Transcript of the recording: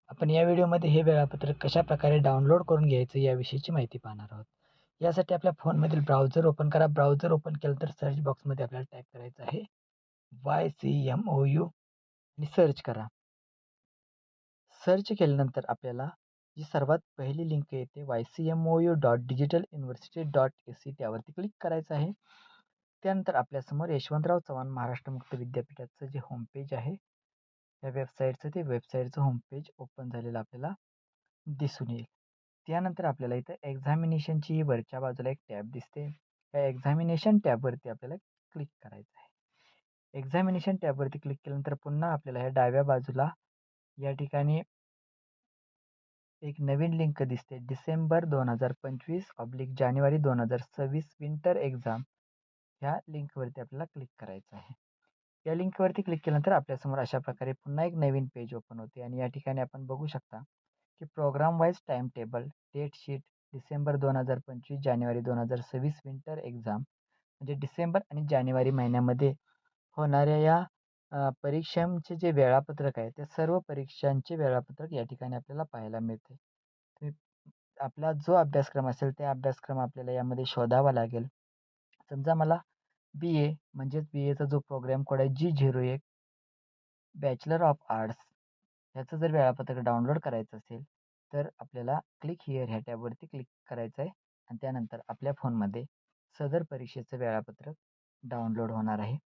आपण या व्हिडिओमध्ये हे वेळापत्रक कशाप्रकारे डाउनलोड करून घ्यायचं याविषयीची माहिती पाहणार आहोत. यासाठी आपल्या फोनमधील ब्राउझर ओपन करा. ब्राउझर ओपन केलं तर सर्च बॉक्समध्ये आपल्याला टाईप करायचं आहे YCMOU आणि सर्च करा. सर्च केल्यानंतर आपल्याला जी सर्वात पहिली लिंक येते ycmou.digitaluniversity.ac त्यावरती क्लिक करायचं आहे. त्यानंतर आपल्यासमोर यशवंतराव चव्हाण महाराष्ट्र मुक्त विद्यापीठाचं जे होमपेज आहे या वेबसाईटचं होमपेज ओपन झालेलं आपल्याला दिसून येईल. त्यानंतर आपल्याला इथं एक्झामिनेशनची वरच्या बाजूला एक टॅब दिसते. या एक्झामिनेशन टॅबवरती आपल्याला क्लिक करायचं आहे. एक्झामिनेशन टॅबवरती क्लिक केल्यानंतर पुन्हा आपल्याला ह्या डाव्या बाजूला या ठिकाणी एक नवीन लिंक दिसते. डिसेंबर 2025 जानेवारी 2026 विंटर एक्झाम ह्या लिंकवरती आपल्याला क्लिक करायचं आहे. या लिंकवरती क्लिक केल्यानंतर आपल्यासमोर अशा प्रकारे पुन्हा एक नवीन पेज ओपन होते आणि या ठिकाणी आपण बघू शकता की program wise time table, date sheet, डिसेंबर 2025 जानेवारी 2026 विंटर एक्झाम म्हणजे डिसेंबर आणि जानेवारी महिन्यामध्ये होणाऱ्या या परीक्षांचे जे वेळापत्रक आहे त्या सर्व परीक्षांचे वेळापत्रक या ठिकाणी आपल्याला पाहायला मिळते. तुम्ही आपला जो अभ्यासक्रम असेल ते अभ्यासक्रम आपल्याला यामध्ये शोधावा लागेल. समजा मला BA म्हणजेच BAचा जो प्रोग्राम कोड आहे G01 बॅचलर ऑफ आर्ट्स ह्याचं जर वेळापत्रक डाउनलोड करायचं असेल तर आपल्याला क्लिक हिअर ह्या टॅबवरती क्लिक करायचं आहे आणि त्यानंतर आपल्या फोनमध्ये सदर परीक्षेचं वेळापत्रक डाउनलोड होणार आहे.